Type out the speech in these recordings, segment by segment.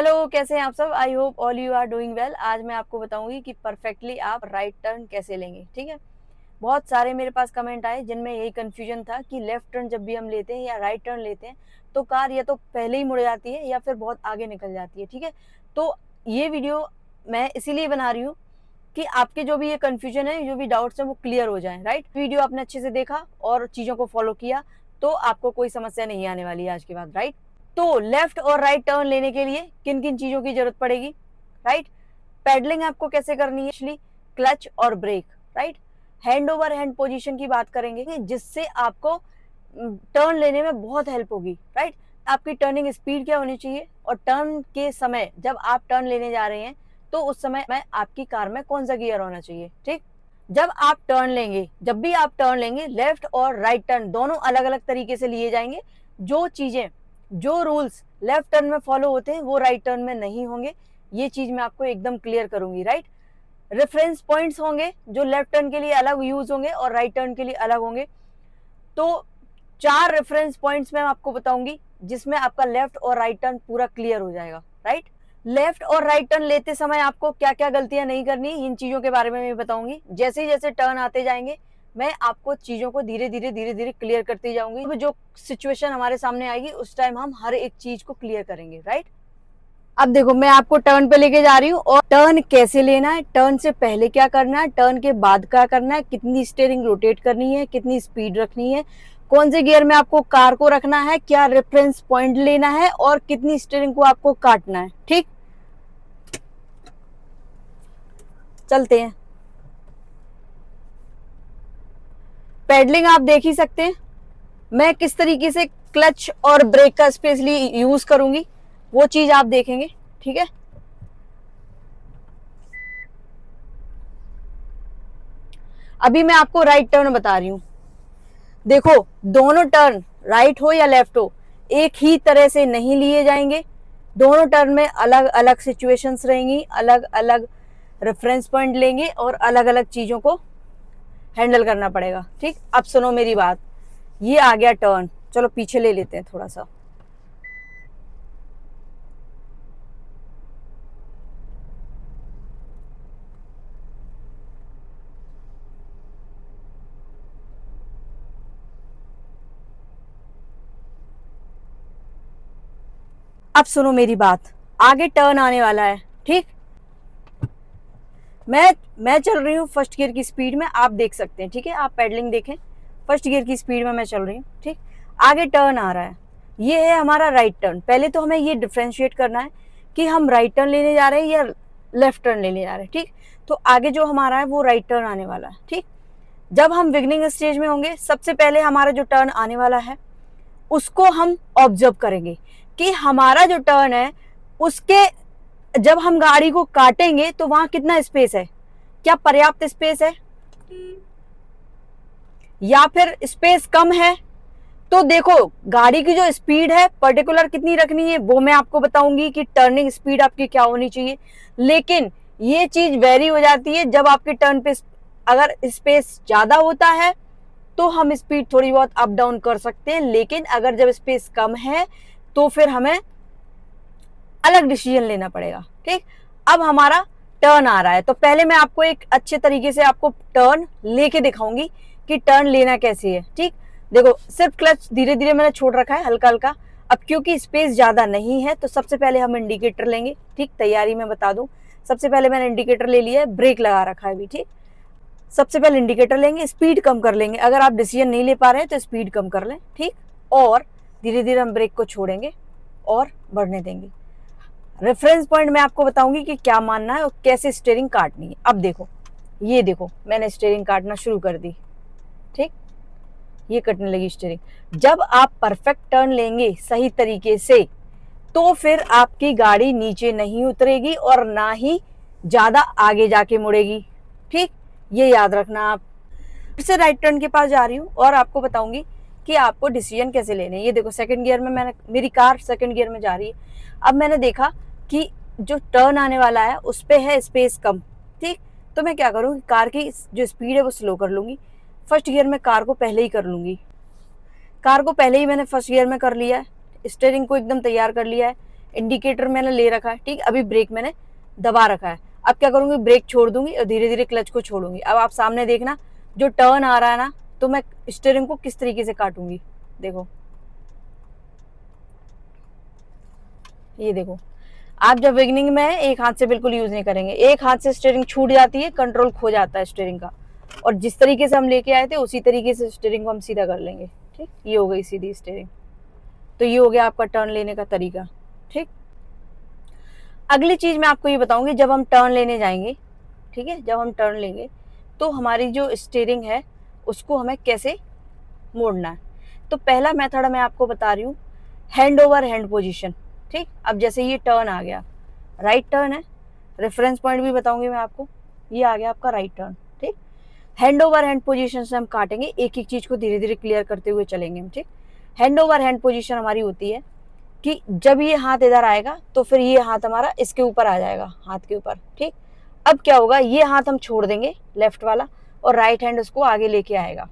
Hello, कैसे हैं आप सब। I hope all you are doing well. आज मैं आपको बताऊंगी कि परफेक्टली आप राइट टर्न कैसे लेंगे। ठीक है, बहुत सारे मेरे पास कमेंट आए जिनमें यही कंफ्यूजन था कि लेफ्ट टर्न जब भी हम लेते हैं या राइट टर्न लेते हैं तो कार या तो पहले ही मुड़ जाती है या फिर बहुत आगे निकल जाती है। ठीक है, तो ये वीडियो मैं इसीलिए बना रही हूँ कि आपके जो भी ये कंफ्यूजन है, जो भी डाउट्स हैं, वो क्लियर हो जाएं। राइट, वीडियो आपने अच्छे से देखा और चीज़ों को फॉलो किया तो आपको कोई समस्या नहीं आने वाली है आज के बाद। राइट, तो लेफ्ट और राइट टर्न लेने के लिए किन किन चीज़ों की जरूरत पड़ेगी। राइट, पैडलिंग आपको कैसे करनी है, एक्चुअली क्लच और brake. Right, hand over hand position की बात करेंगे जिससे आपको टर्न लेने में बहुत हेल्प होगी। राइट, आपकी टर्निंग स्पीड क्या होनी चाहिए और टर्न के समय जब आप टर्न लेने जा रहे हैं तो उस समय में आपकी कार में कौन सा गियर होना चाहिए। ठीक, जब आप टर्न लेंगे, जब भी आप टर्न लेंगे, लेफ्ट और राइट टर्न दोनों अलग अलग तरीके से लिए जाएंगे। जो चीजें, जो रूल्स लेफ्ट टर्न में फॉलो होते हैं वो राइट टर्न में नहीं होंगे। ये चीज मैं आपको एकदम क्लियर करूंगी। राइट, रेफरेंस पॉइंट्स होंगे जो लेफ्ट टर्न के लिए अलग यूज होंगे और राइट टर्न के लिए अलग होंगे। तो 4 रेफरेंस पॉइंट्स मैं आपको बताऊंगी जिसमें आपका लेफ्ट और राइट टर्न पूरा क्लियर हो जाएगा। राइट, लेफ्ट और राइट टर्न लेते समय आपको क्या क्या गलतियां नहीं करनी, इन चीजों के बारे में मैं बताऊंगी। जैसे जैसे टर्न आते जाएंगे मैं आपको चीजों को धीरे धीरे क्लियर करती जाऊंगी। तो जो सिचुएशन हमारे सामने आएगी उस टाइम हम हर एक चीज को क्लियर करेंगे। राइट, अब देखो मैं आपको टर्न पे लेके जा रही हूँ और टर्न कैसे लेना है, टर्न से पहले क्या करना है, टर्न के बाद क्या करना है, कितनी स्टीयरिंग रोटेट करनी है, कितनी स्पीड रखनी है, कौन से गियर में आपको कार को रखना है, क्या रेफरेंस पॉइंट लेना है और कितनी स्टीयरिंग को आपको काटना है। ठीक, चलते हैं। पेडलिंग आप देख ही सकते हैं मैं किस तरीके से क्लच और ब्रेक का स्पेशली यूज करूंगी, वो चीज आप देखेंगे। ठीक है, अभी मैं आपको राइट टर्न बता रही हूं। देखो, दोनों टर्न राइट हो या लेफ्ट हो एक ही तरह से नहीं लिए जाएंगे। दोनों टर्न में अलग अलग सिचुएशंस रहेंगी, अलग अलग रेफरेंस पॉइंट लेंगे और अलग अलग चीजों को हैंडल करना पड़ेगा। ठीक, अब सुनो मेरी बात। ये आ गया टर्न, चलो पीछे ले लेते हैं थोड़ा सा। अब सुनो मेरी बात, आगे टर्न आने वाला है। ठीक, मैं चल रही हूँ फर्स्ट गियर की स्पीड में, आप देख सकते हैं। ठीक है, आप पेडलिंग देखें, फर्स्ट गियर की स्पीड में मैं चल रही हूँ। ठीक, आगे टर्न आ रहा है, ये है हमारा राइट टर्न। पहले तो हमें ये डिफ्रेंशिएट करना है कि हम राइट टर्न लेने जा रहे हैं या लेफ्ट टर्न लेने जा रहे हैं। ठीक, तो आगे जो हमारा है वो राइट टर्न आने वाला है। ठीक, जब हम बिगनिंग स्टेज में होंगे सबसे पहले हमारा जो टर्न आने वाला है उसको हम ऑब्जर्व करेंगे कि हमारा जो टर्न है उसके जब हम गाड़ी को काटेंगे तो वहां कितना स्पेस है, क्या पर्याप्त स्पेस है या फिर स्पेस कम है। तो देखो, गाड़ी की जो स्पीड है पर्टिकुलर कितनी रखनी है वो मैं आपको बताऊंगी कि टर्निंग स्पीड आपकी क्या होनी चाहिए। लेकिन ये चीज वेरी हो जाती है जब आपके टर्न पे अगर स्पेस ज्यादा होता है तो हम स्पीड थोड़ी बहुत अप डाउन कर सकते हैं, लेकिन अगर जब स्पेस कम है तो फिर हमें अलग डिसीजन लेना पड़ेगा। ठीक, अब हमारा टर्न आ रहा है तो पहले मैं आपको एक अच्छे तरीके से आपको टर्न लेके दिखाऊंगी कि टर्न लेना कैसे है। ठीक, देखो सिर्फ क्लच धीरे धीरे मैंने छोड़ रखा है हल्का हल्का। अब क्योंकि स्पेस ज्यादा नहीं है तो सबसे पहले हम इंडिकेटर लेंगे। ठीक, तैयारी में बता दूं, सबसे पहले मैंने इंडिकेटर ले लिया है, ब्रेक लगा रखा है अभी। ठीक, सबसे पहले इंडिकेटर लेंगे, स्पीड कम कर लेंगे। अगर आप डिसीजन नहीं ले पा रहे हैं तो स्पीड कम कर लें। ठीक, और धीरे धीरे हम ब्रेक को छोड़ेंगे और बढ़ने देंगे। रेफरेंस पॉइंट मैं आपको बताऊंगी कि क्या मानना है और कैसे स्टीयरिंग काटनी है। अब देखो, ये देखो मैंने स्टीयरिंग काटना शुरू कर दी। ठीक, ये कटने लगी स्टीयरिंग। जब आप परफेक्ट टर्न लेंगे सही तरीके से तो फिर आपकी गाड़ी नीचे नहीं उतरेगी और ना ही ज्यादा आगे जाके मुड़ेगी। ठीक, ये याद रखना। आप फिर से राइट टर्न के पास जा रही हूँ और आपको बताऊंगी कि आपको डिसीजन कैसे लेने हैं। ये देखो सेकंड गियर में मेरी कार सेकंड गियर में जा रही है। अब मैंने देखा कि जो टर्न आने वाला है उस पे है स्पेस कम। ठीक, तो मैं क्या करूँगी, कार की जो स्पीड है वो स्लो कर लूंगी। फर्स्ट गियर में कार को पहले ही कर लूंगी। कार को पहले ही मैंने फर्स्ट गियर में कर लिया है, स्टीयरिंग को एकदम तैयार कर लिया है, इंडिकेटर मैंने ले रखा है, ठीक, अभी ब्रेक मैंने दबा रखा है। अब क्या करूंगी, ब्रेक छोड़ दूंगी और धीरे धीरे क्लच को छोड़ूंगी। अब आप सामने देखना, जो टर्न आ रहा है ना, तो मैं स्टीयरिंग को किस तरीके से काटूंगी, देखो, ये देखो। आप जब बिगनिंग में है, एक हाथ से बिल्कुल यूज नहीं करेंगे, एक हाथ से स्टीयरिंग छूट जाती है, कंट्रोल खो जाता है स्टीयरिंग का, और जिस तरीके से हम लेके आए थे उसी तरीके से स्टीयरिंग को हम सीधा कर लेंगे, ठीक। ये हो गई सीधी स्टीयरिंग। तो ये हो गया आपका टर्न लेने का तरीका, ठीक। अगली चीज मैं आपको ये बताऊंगी, जब हम टर्न लेने जाएंगे, ठीक है, जब हम टर्न लेंगे तो हमारी जो स्टीयरिंग है उसको हमें कैसे मोड़ना है। तो पहला मेथड मैं आपको बता रही हूँ, हैंड ओवर हैंड पोजीशन, ठीक। अब जैसे ये टर्न आ गया, राइट टर्न है, रेफरेंस पॉइंट भी बताऊंगी मैं आपको, ये आ गया आपका राइट टर्न, ठीक। हैंड ओवर हैंड पोजीशन से हम काटेंगे, एक एक चीज को धीरे धीरे क्लियर करते हुए चलेंगे हम, ठीक। हैंड ओवर हैंड पोजीशन हमारी होती है कि जब ये हाथ इधर आएगा तो फिर ये हाथ हमारा इसके ऊपर आ जाएगा, हाथ के ऊपर, ठीक। अब क्या होगा, ये हाथ हम छोड़ देंगे लेफ्ट वाला, और राइट हैंड उसको आगे लेके आएगा,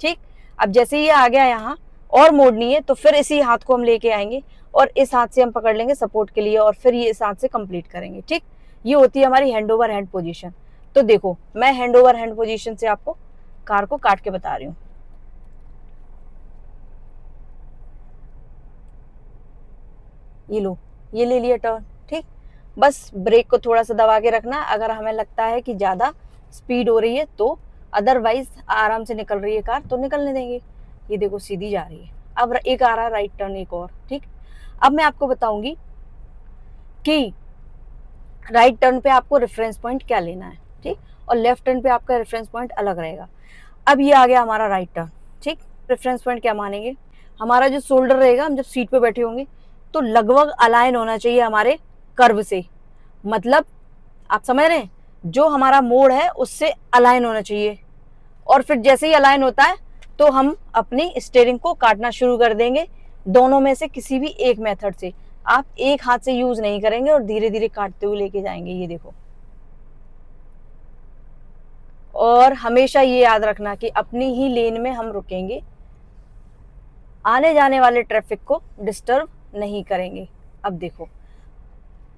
ठीक। अब जैसे ये आ गया यहाँ और मोड़नी है, तो फिर इसी हाथ को हम लेके आएंगे और इस हाथ से हम पकड़ लेंगे सपोर्ट के लिए, और फिर ये इस हाथ से कंप्लीट करेंगे, ठीक। ये होती है हमारी हैंड ओवर हैंड पोजीशन। तो देखो, मैं हैंड ओवर हैंड पोजीशन से आपको कार को काट के बता रही हूँ। ये लो, ये ले लिया टर्न, ठीक। बस ब्रेक को थोड़ा सा दबा के रखना अगर हमें लगता है कि ज्यादा स्पीड हो रही है तो, अदरवाइज आराम से निकल रही है कार तो निकलने देंगे। ये देखो सीधी जा रही है। अब एक आ रहा है राइट टर्न, एक और, ठीक। अब मैं आपको बताऊंगी कि राइट टर्न पे आपको रेफरेंस पॉइंट क्या लेना है, ठीक, और लेफ्ट टर्न पे आपका रेफरेंस पॉइंट अलग रहेगा। अब ये आ गया हमारा राइट टर्न, ठीक। रेफरेंस पॉइंट क्या मानेंगे, हमारा जो शोल्डर रहेगा, हम जब सीट पे बैठे होंगे तो लगभग अलाइन होना चाहिए हमारे कर्व से, मतलब आप समझ रहे हैं, जो हमारा मोड़ है उससे अलाइन होना चाहिए। और फिर जैसे ही अलाइन होता है तो हम अपनी स्टीयरिंग को काटना शुरू कर देंगे, दोनों में से किसी भी एक मेथड से। आप एक हाथ से यूज नहीं करेंगे और धीरे धीरे काटते हुए लेके जाएंगे, ये देखो। और हमेशा ये याद रखना कि अपनी ही लेन में हम रुकेंगे, आने जाने वाले ट्रैफिक को डिस्टर्ब नहीं करेंगे। अब देखो,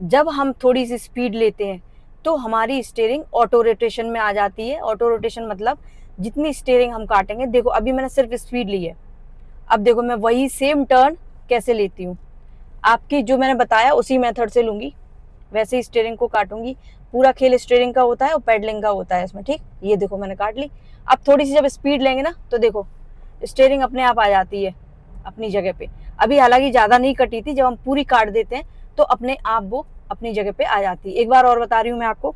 जब हम थोड़ी सी स्पीड लेते हैं तो हमारी स्टीयरिंग ऑटो रोटेशन में आ जाती है। ऑटो रोटेशन मतलब जितनी स्टीयरिंग हम काटेंगे, देखो अभी मैंने सिर्फ स्पीड ली है, अब देखो मैं वही सेम टर्न कैसे लेती हूँ, आपकी जो मैंने बताया उसी मेथड से लूंगी, वैसे ही स्टीयरिंग को काटूंगी। पूरा खेल स्टीयरिंग का होता है और पेडलिंग का होता है इसमें, ठीक। ये देखो मैंने काट ली। अब थोड़ी सी जब स्पीड लेंगे ना तो देखो स्टीयरिंग अपने आप आ जाती है अपनी जगह पे। अभी हालांकि ज्यादा नहीं कटी थी, जब हम पूरी काट देते हैं तो अपने आप वो अपनी जगह पे आ जाती है। एक बार और बता रही हूँ मैं आपको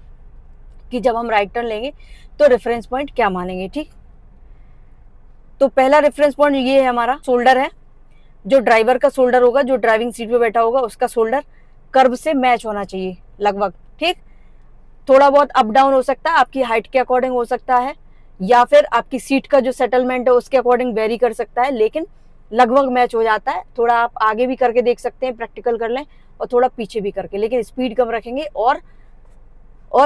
कि जब हम राइट टर्न लेंगे तो रेफरेंस पॉइंट क्या मानेंगे, ठीक। तो पहला रेफरेंस पॉइंट ये है, हमारा शोल्डर है, जो ड्राइवर का शोल्डर होगा, जो ड्राइविंग सीट पे बैठा होगा उसका शोल्डर कर्व से मैच होना चाहिए लगभग, ठीक। थोड़ा बहुत अप डाउन हो सकता है, आपकी हाइट के अकॉर्डिंग हो सकता है, या फिर आपकी सीट का जो सेटलमेंट है उसके अकॉर्डिंग वेरी कर सकता है, लेकिन लगभग मैच हो जाता है। थोड़ा आप आगे भी करके देख सकते हैं, प्रैक्टिकल कर लें, और थोड़ा पीछे भी करके, लेकिन स्पीड कम रखेंगे और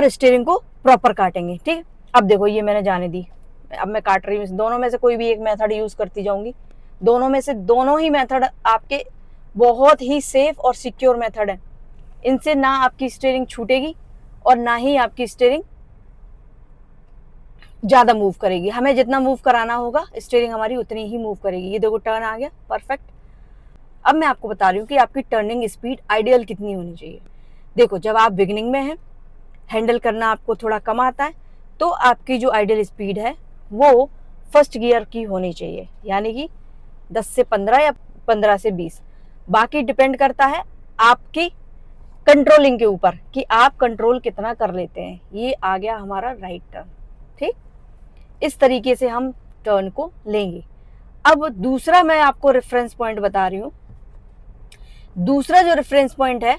स्टीयरिंग को प्रॉपर काटेंगे, ठीक। अब देखो ये मैंने जाने दी, अब मैं काट रही हूँ, दोनों में से कोई भी एक मेथड यूज करती जाऊंगी। दोनों में से दोनों ही मेथड आपके बहुत ही सेफ और सिक्योर मेथड है। इनसे ना आपकी स्टीयरिंग छूटेगी और ना ही आपकी स्टीयरिंग ज्यादा मूव करेगी। हमें जितना मूव कराना होगा स्टीयरिंग हमारी उतनी ही मूव करेगी। ये देखो टर्न आ गया, परफेक्ट। अब मैं आपको बता रही हूँ कि आपकी टर्निंग स्पीड आइडियल कितनी होनी चाहिए। देखो जब आप बिगिनिंग में हैं, हैंडल करना आपको थोड़ा कम आता है, तो आपकी जो आइडियल स्पीड है वो फर्स्ट गियर की होनी चाहिए, यानी कि 10 से 15 या 15 से 20। बाकी डिपेंड करता है आपकी कंट्रोलिंग के ऊपर कि आप कंट्रोल कितना कर लेते हैं। ये आ गया हमारा राइट टर्न, ठीक। इस तरीके से हम टर्न को लेंगे। अब दूसरा मैं आपको रेफरेंस पॉइंट बता रही हूं। दूसरा जो रेफरेंस पॉइंट है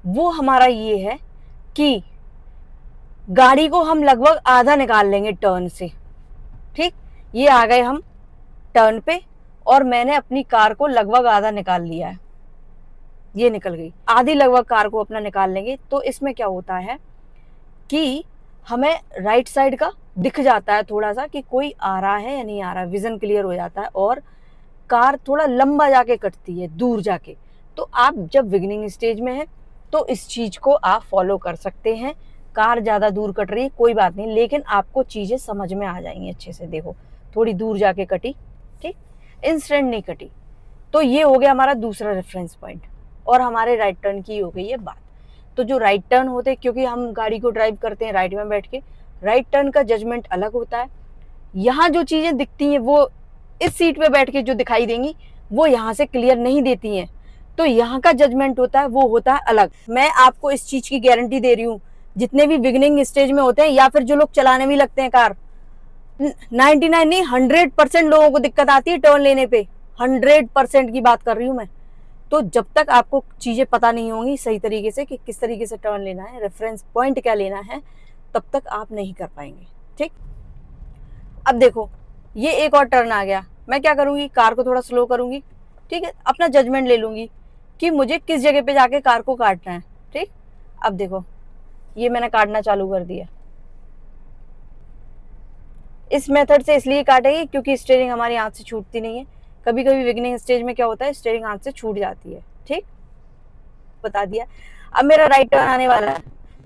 वो हमारा ये है कि गाड़ी को हम लगभग आधा निकाल लेंगे टर्न से, ठीक। ये आ गए हम टर्न पे और मैंने अपनी कार को लगभग आधा निकाल लिया है, ये निकल गई आधी लगभग कार को अपना निकाल लेंगे। तो इसमें क्या होता है कि हमें राइट साइड का दिख जाता है थोड़ा सा कि कोई आ रहा है या नहीं आ रहा है, विजन क्लियर हो जाता है और कार थोड़ा लंबा जाके कटती है, दूर जाके। तो आप जब बिगिनिंग स्टेज में हैं तो इस चीज को आप फॉलो कर सकते हैं। कार ज्यादा दूर कट रही है कोई बात नहीं, लेकिन आपको चीजें समझ में आ जाएंगी अच्छे से। देखो थोड़ी दूर जाके कटी, ठीक, इंस्टेंट नहीं कटी। तो ये हो गया हमारा दूसरा रेफरेंस पॉइंट, और हमारे राइट टर्न की हो गई है बात। तो जो राइट टर्न होते हैं, क्योंकि हम गाड़ी को ड्राइव करते हैं राइट में बैठ के, राइट टर्न का जजमेंट अलग होता है। यहाँ जो चीजें दिखती हैं वो इस सीट पे बैठ के जो दिखाई देंगी वो यहाँ से क्लियर नहीं देती हैं, तो यहाँ का जजमेंट होता है वो होता है अलग। मैं आपको इस चीज की गारंटी दे रही हूँ, जितने भी बिगिनिंग स्टेज में होते हैं या फिर जो लोग चलाने भी लगते हैं कार, 99 नहीं 100% लोगों को दिक्कत आती है टर्न लेने पे। 100% की बात कर रही हूँ मैं। तो जब तक आपको चीजें पता नहीं होंगी सही तरीके से कि किस तरीके से टर्न लेना है, रेफरेंस पॉइंट क्या लेना है, तब तक आप नहीं कर पाएंगे। ठीक, अब देखो ये एक और टर्न आ गया, मैं क्या करूंगी, कार को थोड़ा स्लो करूंगी, ठीक है, अपना जजमेंट ले लूंगी कि मुझे किस जगह पे जाके कार को काटना है। ठीक, अब देखो ये मैंने काटना चालू कर दिया। इस मेथड से इसलिए काटेगी क्योंकि स्टीयरिंग हमारी हाथ से छूटती नहीं है। कभी कभी बिगिनिंग स्टेज में क्या होता है, स्टीयरिंग हाथ से छूट जाती है। ठीक, बता दिया। अब मेरा राइट टर्न आने वाला है,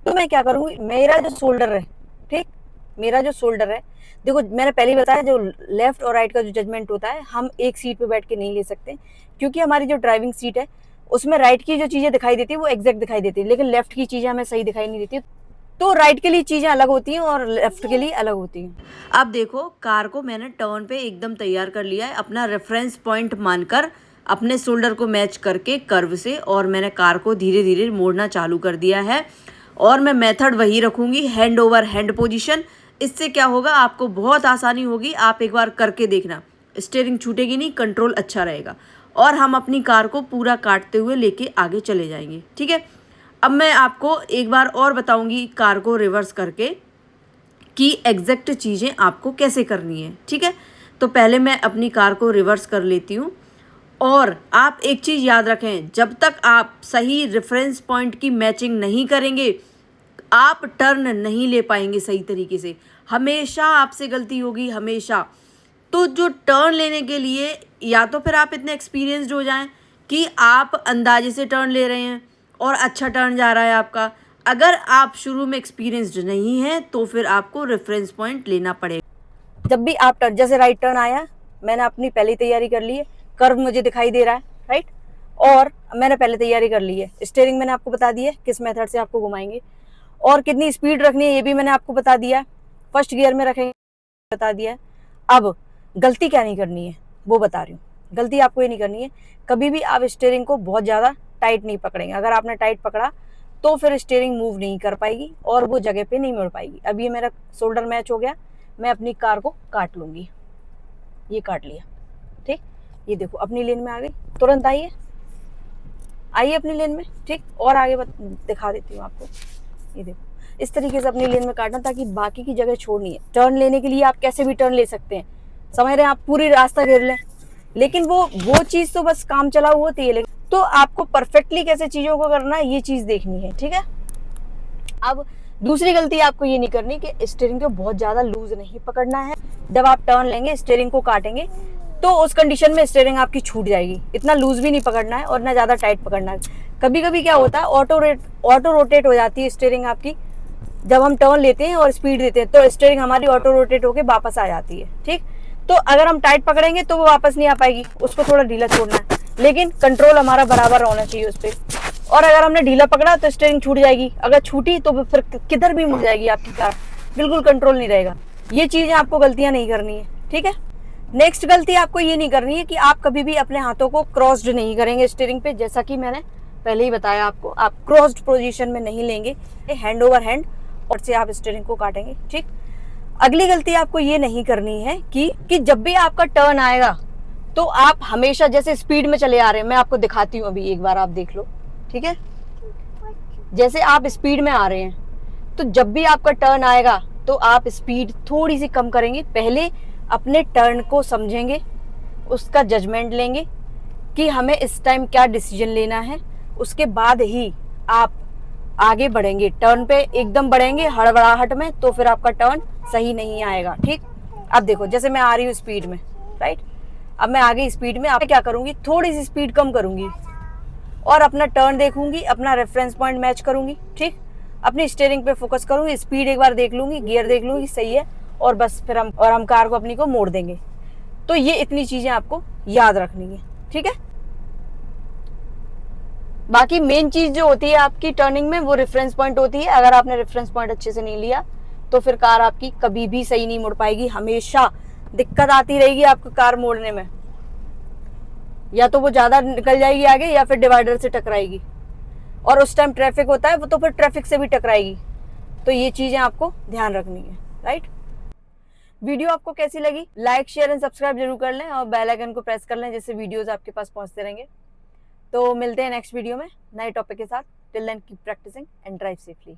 तो मैं क्या करूंगी, मेरा जो शोल्डर है, ठीक, मेरा जो शोल्डर है, देखो मैंने पहले ही बताया जो लेफ्ट और राइट का जो जजमेंट होता है हम एक सीट पे बैठ के नहीं ले सकते, क्योंकि हमारी जो ड्राइविंग सीट है उसमें राइट की जो चीजें दिखाई देती है वो एग्जैक्ट दिखाई देती है, लेकिन लेफ्ट की चीजें हमें सही दिखाई नहीं देती। तो राइट के लिए चीजें अलग होती हैं और लेफ्ट के लिए अलग होती हैं। अब देखो कार को मैंने टर्न पे एकदम तैयार कर लिया है, अपना रेफरेंस पॉइंट मानकर, अपने शोल्डर को मैच करके कर्व से, और मैंने कार को धीरे धीरे मोड़ना चालू कर दिया है। और मैं मेथड वही रखूंगी, हैंड ओवर हैंड पोजीशन। इससे क्या होगा, आपको बहुत आसानी होगी, आप एक बार करके देखना, स्टीयरिंग छूटेगी नहीं, कंट्रोल अच्छा रहेगा, और हम अपनी कार को पूरा काटते हुए लेके आगे चले जाएंगे। ठीक है, अब मैं आपको एक बार और बताऊंगी कार को रिवर्स करके कि एग्जैक्ट चीज़ें आपको कैसे करनी है। ठीक है, तो पहले मैं अपनी कार को रिवर्स कर लेती हूँ। और आप एक चीज़ याद रखें, जब तक आप सही रेफरेंस पॉइंट की मैचिंग नहीं करेंगे आप टर्न नहीं ले पाएंगे सही तरीके से। हमेशा आपसे गलती होगी, हमेशा। तो जो टर्न लेने के लिए या तो फिर आप इतने एक्सपीरियंस्ड हो जाएं कि आप अंदाजे से टर्न ले रहे हैं और अच्छा टर्न जा रहा है आपका। अगर आप शुरू में एक्सपीरियंस्ड नहीं हैं तो फिर आपको रेफरेंस पॉइंट लेना पड़ेगा। जब भी आप टर्न, जैसे राइट टर्न आया, मैंने अपनी पहली तैयारी कर ली है, कर्व मुझे दिखाई दे रहा है, राइट, और मैंने पहले तैयारी कर ली है। स्टीयरिंग मैंने आपको बता दिया किस मेथड से आपको घुमाएंगे, और कितनी स्पीड रखनी है ये भी मैंने आपको बता दिया, फर्स्ट गियर में रखेंगे बता दिया। अब गलती क्या नहीं करनी है वो बता रही हूँ। गलती आपको ये नहीं करनी है, कभी भी आप स्टीयरिंग को बहुत ज़्यादा टाइट नहीं पकड़ेंगे। अगर आपने टाइट पकड़ा तो फिर स्टीयरिंग मूव नहीं कर पाएगी और वो जगह पे नहीं मुड़ पाएगी। अब ये मेरा शोल्डर मैच हो गया, मैं अपनी कार को काट लूँगी। ये काट लिया, ठीक, ये देखो अपनी लेन में आ गई, तुरंत आइए अपनी लेन में। ठीक, और आगे दिखा देती हूँ आपको। ये देखो इस तरीके से अपनी लेन में काटना, ताकि बाकी की जगह छोड़नी है। टर्न लेने के लिए आप कैसे भी टर्न ले सकते हैं, समझ रहे हैं, आप पूरी रास्ता घेर लें, लेकिन वो चीज़ तो बस काम चलाऊ होती है, लेकिन तो आपको परफेक्टली कैसे चीज़ों को करना है ये चीज़ देखनी है। ठीक है, अब दूसरी गलती आपको ये नहीं करनी कि स्टीयरिंग को बहुत ज़्यादा लूज नहीं पकड़ना है। जब आप टर्न लेंगे, स्टीयरिंग को काटेंगे, तो उस कंडीशन में स्टीयरिंग आपकी छूट जाएगी। इतना लूज भी नहीं पकड़ना है और ना ज़्यादा टाइट पकड़ना है। कभी कभी क्या होता है, ऑटो रोटेट हो जाती है स्टीयरिंग आपकी। जब हम टर्न लेते हैं और स्पीड देते हैं तो स्टीयरिंग हमारी ऑटो रोटेट होकर वापस आ जाती है। ठीक, तो अगर हम टाइट पकड़ेंगे तो वो वापस नहीं आ पाएगी, उसको थोड़ा ढीला छोड़ना है, लेकिन कंट्रोल हमारा बराबर होना चाहिए उस पर। और अगर हमने ढीला पकड़ा तो स्टीयरिंग छूट जाएगी, अगर छूटी तो फिर किधर भी मुड़ जाएगी आपकी कार, बिल्कुल कंट्रोल नहीं रहेगा। ये चीज़ें आपको गलतियां नहीं करनी है। ठीक है, नेक्स्ट गलती आपको ये नहीं करनी है कि आप कभी भी अपने हाथों को क्रॉस्ड नहीं करेंगे स्टीयरिंग पे। जैसा कि मैंने पहले ही बताया आपको, आप क्रॉस्ड पोजीशन में नहीं लेंगे, हैंड ओवर हैंड, और से आप स्टीयरिंग को काटेंगे। ठीक, अगली गलती आपको ये नहीं करनी है कि जब भी आपका टर्न आएगा तो आप हमेशा जैसे स्पीड में चले आ रहे हैं, मैं आपको दिखाती हूँ अभी, एक बार आप देख लो। ठीक है, जैसे आप स्पीड में आ रहे हैं तो जब भी आपका टर्न आएगा तो आप स्पीड थोड़ी सी कम करेंगे। पहले अपने टर्न को समझेंगे, उसका जजमेंट लेंगे कि हमें इस टाइम क्या डिसीजन लेना है, उसके बाद ही आप आगे बढ़ेंगे। टर्न पे एकदम बढ़ेंगे हड़बड़ाहट में तो फिर आपका टर्न सही नहीं आएगा। ठीक, अब देखो जैसे मैं आ रही हूँ स्पीड में, राइट, अब मैं आ गई स्पीड में, आप क्या करूँगी, थोड़ी सी स्पीड कम करूँगी, और अपना टर्न देखूंगी, अपना रेफरेंस पॉइंट मैच करूंगी, ठीक, अपनी स्टीयरिंग पे फोकस करूंगी, स्पीड एक बार देख लूंगी, गियर देख लूंगी सही है, और बस फिर हम कार को अपनी को मोड़ देंगे। तो ये इतनी चीजें आपको याद रखनी है, ठीक है। बाकी मेन चीज जो होती है आपकी टर्निंग में वो रेफरेंस पॉइंट होती है। अगर आपने रेफरेंस पॉइंट अच्छे से नहीं लिया तो फिर कार आपकी कभी भी सही नहीं मुड़ पाएगी, हमेशा दिक्कत आती रहेगी आपको कार मोड़ने में। या तो वो ज्यादा निकल जाएगी आगे या फिर डिवाइडर से टकराएगी, और उस टाइम ट्रैफिक होता है तो फिर ट्रैफिक से भी टकराएगी। तो ये चीजें आपको ध्यान रखनी है, राइट। वीडियो आपको कैसी लगी, लाइक शेयर एंड सब्सक्राइब जरूर कर लें और बेल आइकन को प्रेस कर लें, जिससे वीडियोस आपके पास पहुंचते रहेंगे। तो मिलते हैं नेक्स्ट वीडियो में नए टॉपिक के साथ। Till then keep practising and drive safely.